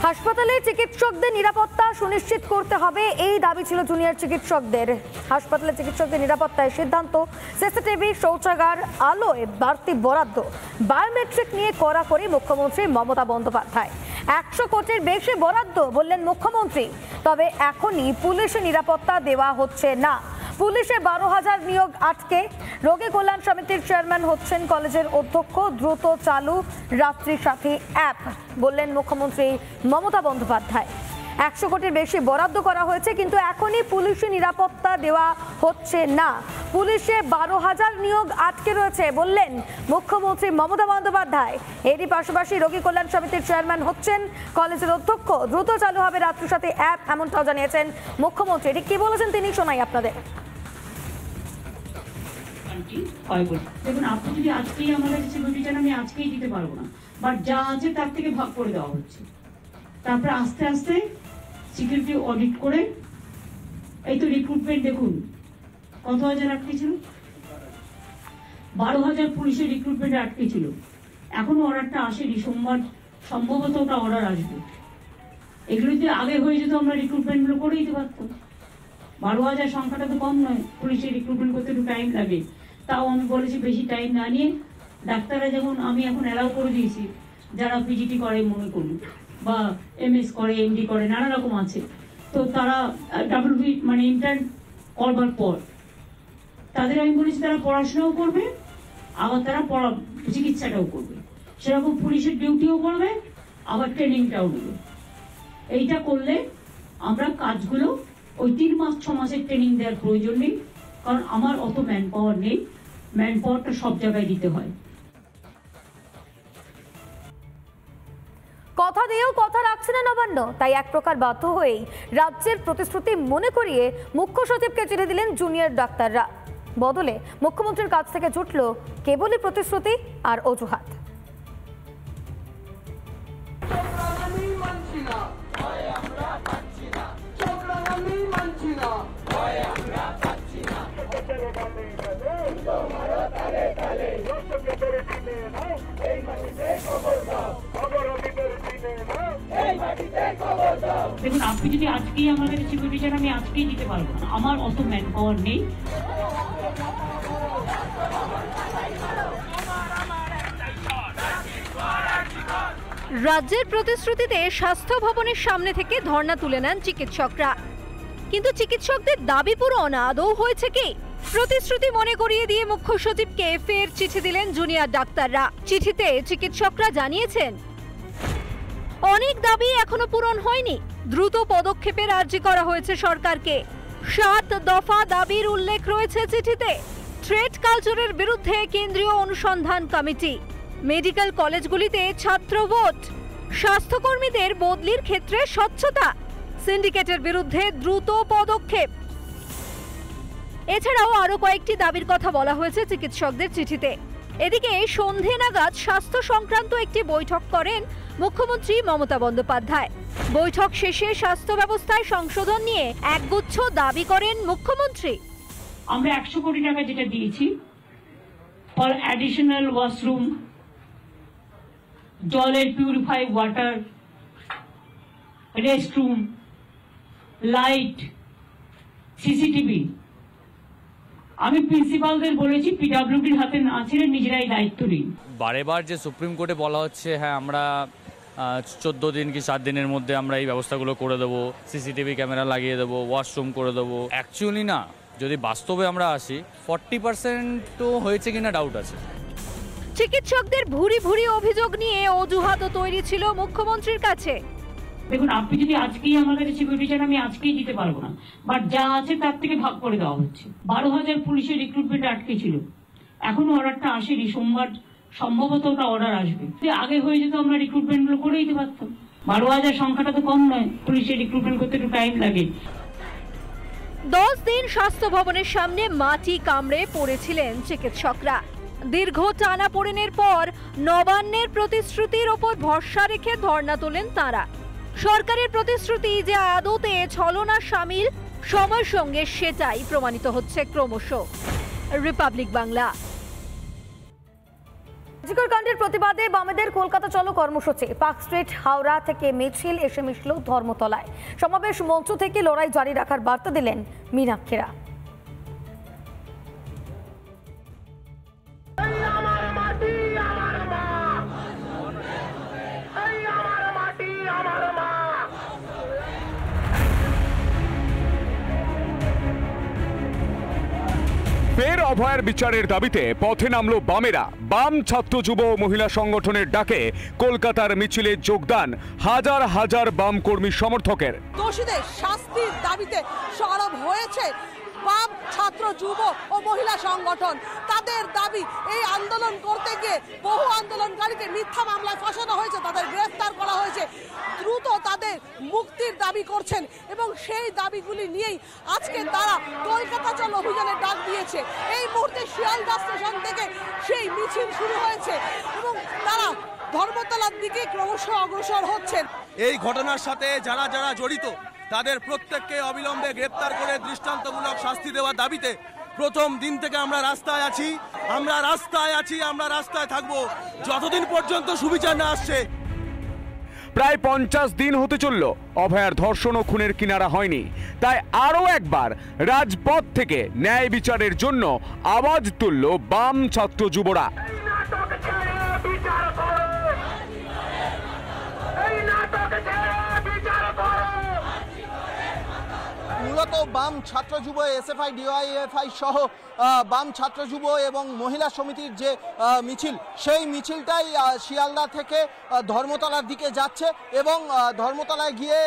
হাসপাতালে চিকিৎসকদের নিরাপত্তা সুনিশ্চিত করতে হবে, এই দাবি ছিল জুনিয়র চিকিৎসকদের। হাসপাতালে চিকিৎসকদের নিরাপত্তায় সিদ্ধান্ত, সিসিটিভি, শৌচাগার, আলোয় বাড়তি বরাদ্দ, বায়োমেট্রিক নিয়ে কড়াকড়ি মুখ্যমন্ত্রী মমতা বন্দ্যোপাধ্যায়। 100 কোটির বেশি বরাদ্দ বললেন মুখ্যমন্ত্রী। তবে এখনই পুলিশের নিরাপত্তা দেওয়া হচ্ছে না। পুলিশে 12,000 নিয়োগ আটকে। রোগী কল্যাণ সমিতির চেয়ারম্যান হচ্ছেন কলেজের অধ্যক্ষ। দ্রুত চালু রাত্রি সাথী অ্যাপ বললেন মুখ্যমন্ত্রী মমতা বন্দ্যোপাধ্যায়। 100 কোটির বেশি বরাদ্দ করা হয়েছে, কিন্তু এখনই পুলিশে নিরাপত্তা দেওয়া হচ্ছে না। পুলিশে 12,000 নিয়োগ আটকে রয়েছে বললেন মুখ্যমন্ত্রী মমতা বন্দ্যোপাধ্যায়। এরই পাশাপাশি রোগী কল্যাণ সমিতির চেয়ারম্যান হচ্ছেন কলেজের অধ্যক্ষ। দ্রুত চালু হবে রাত্রি সাথী অ্যাপ, এমনটাও জানিয়েছেন মুখ্যমন্ত্রী। ঠিক কি বলেছেন তিনি, শোনাই আপনাদের। দেখুন, আপনি যদি আজকেই আমাদের সিকিউরিটি চান, আমি আজকেই দিতে পারবো না, বাট যা আছে তার থেকে ভাগ করে দেওয়া হচ্ছে। তারপরে আস্তে আস্তে সিকিউরিটি অডিট করে, এই তো রিক্রুটমেন্ট দেখুন কত হাজার আটকে ছিল, 12,000 পুলিশের রিক্রুটমেন্টে আটকে ছিল। এখনো অর্ডারটা আসেনি, সোমবার সম্ভবত ওটা অর্ডার আসবে। এগুলো যদি আগে হয়ে যেত আমরা রিক্রুটমেন্টগুলো করে দিতে পারতাম। 12,000 সংখ্যাটা তো কম নয়, পুলিশের রিক্রুটমেন্ট করতে একটু টাইম লাগে। তাও আমি বলেছি বেশি টাইম না নিয়ে, ডাক্তাররা যেমন আমি এখন অ্যালাউ করে দিয়েছি, যারা পিজিটি করে মনে করুন, বা এমএস করে, এমডি করে, নানা রকম আছে, তো তারা ডাব্লিউবি মানে ইন্টার্ন করবার পর তাদের আমি বলেছি তারা পড়াশোনাও করবে, আবার তারা চিকিৎসাটাও করবে। সেরকম পুলিশের ডিউটিও করবে, আবার ট্রেনিংটাও নেবে। এইটা করলে আমরা কাজগুলো ওই 3 মাস 6 মাসের ট্রেনিং দেওয়ার প্রয়োজন নেই, কারণ আমার অত ম্যান পাওয়ার নেই। ম্যান পাওয়ারটা সব জায়গায় দিতে হয়। কথা দিয়েও কথা রাখছে না নবান্ন, তাই এক প্রকার বাধ্য হয়েই রাজ্যের প্রতিশ্রুতি মনে করিয়ে মুখ্য সচিবকে চিঠি দিলেন জুনিয়র ডাক্তাররা। বদলে মুখ্যমন্ত্রীর কাছ থেকে জুটল কেবলই প্রতিশ্রুতি আর অজুহাত। দেখুন, আপনি যদি আজকেই আমাদের সিকিউরিটি চান, আমি আজকেই দিতে পারবো না, আমার অত ম্যান পাওয়ার নেই। রাজ্যের প্রতিশ্রুতিতে স্বাস্থ্য ভবনের সামনে থেকে ধর্ণা তুলে নেন চিকিৎসকরা, কিন্তু চিকিৎসকদের দাবি পূরণ আদৌ হয়েছে কি? প্রতিশ্রুতি মনে করিয়ে দিয়ে মুখ্য সচিবকে ফের চিঠি দিলেন জুনিয়র ডাক্তাররা। চিঠিতে চিকিৎসকরা জানিয়েছেন অনেক দাবি এখনো পূরণ হয়নি, দ্রুত পদক্ষেপের আর্জি করা হয়েছে সরকারকে। 7 দফা দাবির উল্লেখ রয়েছে চিঠিতে। থ্রেট কালচারের বিরুদ্ধে কেন্দ্রীয় অনুসন্ধান কমিটি, মেডিকেল কলেজগুলিতে ছাত্র ভোট, স্বাস্থ্যকর্মীদের বদলির ক্ষেত্রে স্বচ্ছতা, সিন্ডিকেটের বিরুদ্ধে দ্রুত পদক্ষেপ। এছাড়াও আরো কয়েকটি দাবির কথা বলা হয়েছে চিকিৎসকদের চিঠিতে। এদিকে সন্ধে নাগাদ স্বাস্থ্য সংক্রান্ত একটি বৈঠক করেন মুখ্যমন্ত্রী মমতা বন্দ্যোপাধ্যায়। বৈঠক শেষে স্বাস্থ্য ব্যবস্থায় সংশোধন নিয়ে একগুচ্ছ দাবি করেন মুখ্যমন্ত্রী। আমরা 100 কোটি টাকা যেটা দিয়েছি, ফর অ্যাডিশনাল ওয়াশরুম, জলের purify water, restroom, light, CCTV, আমি প্রিন্সিপালদের বলেছি পিডব্লিউডির হাতে না ছেড়ে নিজেরাই দায়িত্ব নিন। বারেবার যে সুপ্রিম কোর্টে বলা হচ্ছে, হ্যাঁ আমরা 14 দিন কি 7 দিনের মধ্যে আমরা এই ব্যবস্থাগুলো করে দেবো, সিসিটিভি ক্যামেরা লাগিয়ে দেবো, ওয়াশরুম করে দেবো, অ্যাকচুয়ালি না, যদি বাস্তবে আমরা আসি 40% তো হয়েছে কিনা ডাউট আছে। চিকিৎসকদের ভুরি ভুরি অভিযোগ নিয়ে অজুহাতও তৈরি ছিল মুখ্যমন্ত্রীর কাছে। দেখুন, আপনি যদি আজকেই আমাদের সিকিউরিটি চান, আমি আজকেই দিতে পারবো না, বাট যা আছে তার থেকে ভাগ করে দেওয়া হচ্ছে। 12,000 পুলিশের রিক্রুটমেন্টে আটকে ছিল। এখনো অর্ডারটা আসেনি, সোমবার সম্ভবত ওটা অর্ডার আসবে। যদি আগে হয়ে যেত আমরা রিক্রুটমেন্টগুলো করে দিতে পারতাম। 12,000 সংখ্যাটা তো কম নয়, পুলিশের রিক্রুটমেন্ট করতে একটু টাইম লাগে। 10 দিন স্বাস্থ্য ভবনের সামনে মাটি কামড়ে পড়েছিলেন চিকিৎসকরা। দীর্ঘ টানাপোড়েনের পর নবান্নের প্রতিশ্রুতির ওপর ভরসা রেখে ধর্ণা তোলেন তাঁরা। সরকারের প্রতিশ্রুতি যে আদতে ছলনা শামিল, সময়ের সঙ্গে সেটাই প্রমাণিত হচ্ছে ক্রমশ। রিপাবলিক বাংলা। আরজিকর কাণ্ডের প্রতিবাদে বামেদের কলকাতা চলো কর্মসূচি। পার্ক স্ট্রিট হাওড়া থেকে মিছিল এসে মিশল ধর্মতলায়। সমাবেশ মঞ্চ থেকে লড়াই জারি রাখার বার্তা দিলেন মীনাক্ষীরা। ফের অভয়ার বিচারের দাবিতে পথে নামলো বামেরা। বাম ছাত্র যুব ও মহিলা সংগঠনের ডাকে কলকাতার মিছিলে যোগদান হাজার হাজার বাম কর্মী সমর্থকের। দোষীদের শাস্তির দাবিতে সরব হয়েছে বাম ছাত্র যুব ও মহিলা সংগঠন। তাদের দাবি, এই আন্দোলন করতে গিয়ে বহু আন্দোলনকারীকে মিথ্যা মামলায় ফাঁসানো হয়েছে, তাদের গ্রেফতার করা হয়েছে। দ্রুত তাদের মুক্তির দাবি করছেন এবং সেই দাবিগুলি নিয়েই আজকে তারা কলকাতা চল অভিযানের ডাক দিয়েছে। এই মুহূর্তে শিয়ালদা স্টেশন থেকে সেই মিছিল শুরু হয়েছে এবং তারা ধর্মতলার দিকে ক্রমশ অগ্রসর হচ্ছেন। এই ঘটনার সাথে যারা যারা জড়িত তাদের প্রত্যেককে অবিলম্বে গ্রেপ্তার করে দৃষ্টান্তমূলক শাস্তি দেওয়ার দাবিতে প্রথম দিন থেকে আমরা রাস্তায় আছি, আমরা রাস্তায় থাকবো যতদিন পর্যন্ত সুবিচার না আসছে। প্রায় 50 দিন হতে চলল অভয়ার ধর্ষণ ও খুনের কিনারা হয়নি, তাই আরও একবার রাজপথ থেকে ন্যায় বিচারের জন্য আওয়াজ তুলল বাম ছাত্র যুবরা। মূলত বাম ছাত্র যুব এসএফআই ডিওয়াইএফআই সহ বাম ছাত্র যুব এবং মহিলা সমিতির যে মিছিল, সেই মিছিলটাই শিয়ালদা থেকে ধর্মতলার দিকে যাচ্ছে এবং ধর্মতলায় গিয়ে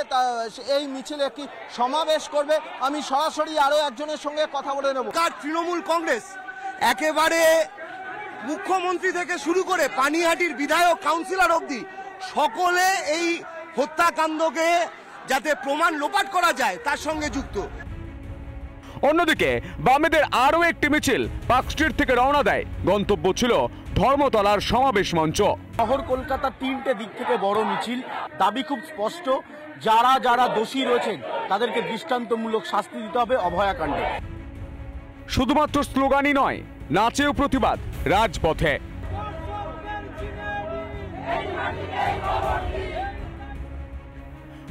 এই মিছিল একটি সমাবেশ করবে। আমি সরাসরি আরও একজনের সঙ্গে কথা বলে নেব। তৃণমূল কংগ্রেস একেবারে মুখ্যমন্ত্রী থেকে শুরু করে পানিহাটির বিধায়ক কাউন্সিলর অবধি সকলে এই হত্যাকাণ্ডকে যাতে প্রমাণ লোপাট করা যায় তার সঙ্গে যুক্ত। অন্যদিকে বামেদের আরও একটি মিছিল পার্ক স্ট্রিট থেকে রওনা দেয়। গন্তব্য ছিল ধর্মতলার সমাবেশ মঞ্চ। শহর কলকাতার 3টে দিক থেকে বড় মিছিল। দাবি খুব স্পষ্ট, যারা যারা দোষী রয়েছেন তাদেরকে দৃষ্টান্তমূলক শাস্তি দিতে হবে অভয়াকাণ্ডে। শুধুমাত্র স্লোগানই নয়, নাচেও প্রতিবাদ রাজপথে।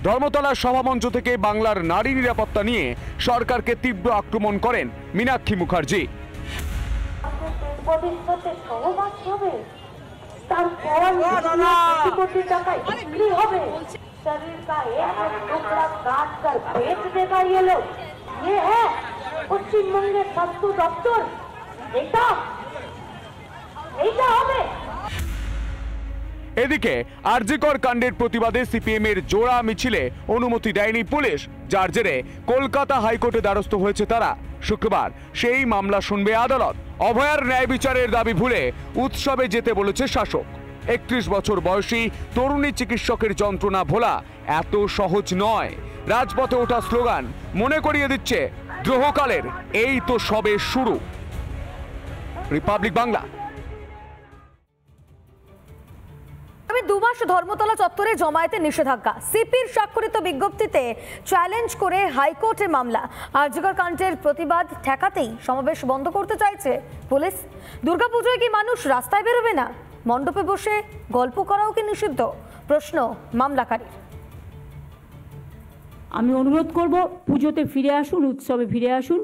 ধর্মতলার সভামঞ্চ থেকে বাংলার নারী নিরাপত্তা নিয়ে সরকারকে তীব্র আক্রমণ করেন মীনাক্ষী মুখার্জি। পশ্চিমবঙ্গের স্বাস্থ্য দপ্তর এইটা হবে। এদিকে আরজিকর কাণ্ডের প্রতিবাদে সিপিএম এর জোড়া মিছিলে অনুমতি দেয়নি পুলিশ, যার জেরে কলকাতা হাইকোর্টে দ্বারস্থ হয়েছে তারা। শুক্রবার সেই মামলা শুনবে আদালত। অভয়ার ন্যায় বিচারের দাবি ভুলে উৎসবে যেতে বলেছে শাসক। 31 বছর বয়সী তরুণী চিকিৎসকের যন্ত্রণা ভোলা এত সহজ নয়। রাজপথে ওঠা স্লোগান মনে করিয়ে দিচ্ছে দ্রোহকালের এই তো সবে শুরু। রিপাবলিক বাংলা। আমি 2 মাস ধর্মতলা চত্বরে জমায়েতে নিষেধাজ্ঞা। সিপির স্বাক্ষরিত বিজ্ঞপ্তিতে চ্যালেঞ্জ করে হাইকোর্টে মামলা। আরজিকর কাণ্ডের প্রতিবাদ ঠেকাতেই সমাবেশ বন্ধ করতে চাইছে পুলিশ। দুর্গাপুজোয় কি মানুষ রাস্তায় বেরোবে না? মণ্ডপে বসে গল্প করাও কি নিষিদ্ধ? প্রশ্ন মামলাকারীর। আমি অনুরোধ করব, পুজোতে ফিরে আসুন, উৎসবে ফিরে আসুন।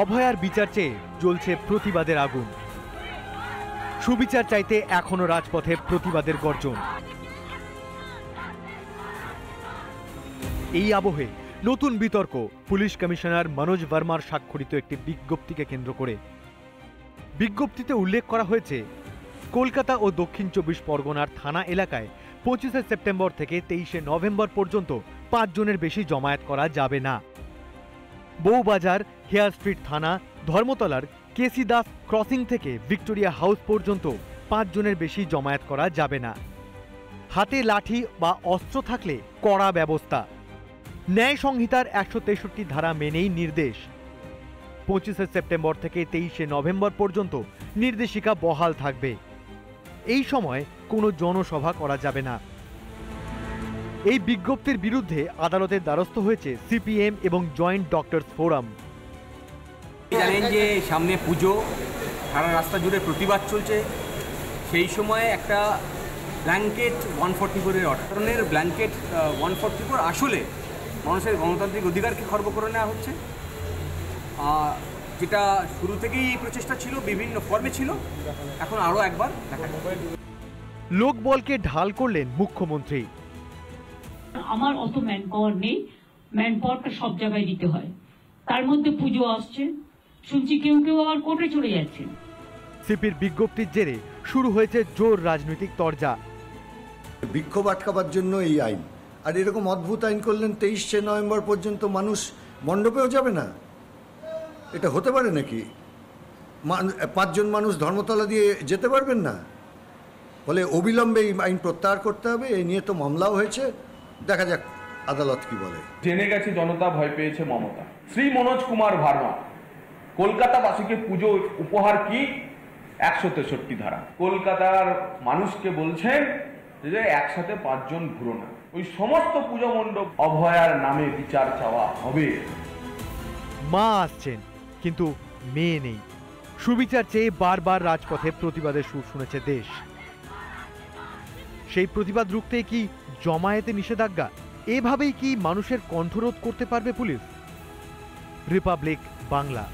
অভয়ার বিচার চেয়ে জ্বলছে প্রতিবাদের আগুন। সুবিচার চাইতে এখনো রাজপথে প্রতিবাদের গর্জন। এই আবহে নতুন বিতর্ক পুলিশ কমিশনার মনোজ ভার্মার স্বাক্ষরিত একটি বিজ্ঞপ্তিকে কেন্দ্র করে। বিজ্ঞপ্তিতে উল্লেখ করা হয়েছে, কলকাতা ও দক্ষিণ 24 পরগনার থানা এলাকায় 25 সেপ্টেম্বর থেকে 23 নভেম্বর পর্যন্ত 5 জনের বেশি জমায়েত করা যাবে না। বউবাজার, হেয়ার স্ট্রিট থানা, ধর্মতলার কেসি দাস ক্রসিং থেকে ভিক্টোরিয়া হাউস পর্যন্ত 5 জনের বেশি জমায়েত করা যাবে না। হাতে লাঠি বা অস্ত্র থাকলে কড়া ব্যবস্থা। ন্যায় সংহিতার 163 ধারা মেনেই নির্দেশ। 25 সেপ্টেম্বর থেকে 23 নভেম্বর পর্যন্ত নির্দেশিকা বহাল থাকবে। এই সময় কোনো জনসভা করা যাবে না। এই বিজ্ঞপ্তির বিরুদ্ধে আদালতের দ্বারস্থ হয়েছে সিপিএম এবং জয়েন্ট ডক্টরস ফোরাম। জানেন যে সামনে পুজো, সারা রাস্তা জুড়ে প্রতিবাদ চলছে, সেই সময়ে একটা ব্ল্যাঙ্কেট 144-এর অর্ডার, ব্ল্যাঙ্কেট 144 আসলে মানুষের গণতান্ত্রিক অধিকারকে খর্ব করে নেওয়া হচ্ছে, যেটা শুরু থেকেই প্রচেষ্টা ছিল, বিভিন্ন ফর্মে ছিল, এখন আরও একবার দেখা যাবে। লোকবলকে ঢাল করলেন মুখ্যমন্ত্রী। আমার অত ম্যান পাওয়ার নেই, ম্যান পাওয়ারটা সব জায়গায় দিতে হয়, তার মধ্যে পুজো আসছে, শুনছি কেউ কেউ আবার কোর্টে চলে যাচ্ছে। সিপির বিজ্ঞপ্তির জেরে শুরু হয়েছে জোর রাজনৈতিক তরজা। বিক্ষোভ আটকাবার জন্য এই আইন, আর এরকম অদ্ভুত আইন করলেন 23শে নভেম্বর পর্যন্ত মানুষ মণ্ডপেও যাবে না। এটা হতে পারে নাকি? 5 জন মানুষ ধর্মতলা দিয়ে যেতে পারবেন না? ফলে অবিলম্বে এই আইন প্রত্যাহার করতে হবে। এই নিয়ে তো মামলাও হয়েছে, দেখা যাক আদালত কি বলে। জেনে গেছি জনতা ভয় পেয়েছে মমতা। শ্রী মনোজ কুমার ভার্মা, কলকাতাবাসীকে পুজো উপহার কি? 163 ধারা। কলকাতার মানুষকে বলছেন যে একসাথে 5 জন ঘুরো না। ওই সমস্ত পুজো মণ্ডপ অভয়ার নামে বিচার চাওয়া হবে। মা আসছেন, কিন্তু মেয়ে নেই। সুবিচার চেয়ে বারবার রাজপথে প্রতিবাদের সুর শুনেছে দেশ। সেই প্রতিবাদ রুখতে কি জমায়েতে নিষেধাজ্ঞা? এভাবেই কি মানুষের কণ্ঠরোধ করতে পারবে পুলিশ? রিপাবলিক বাংলা।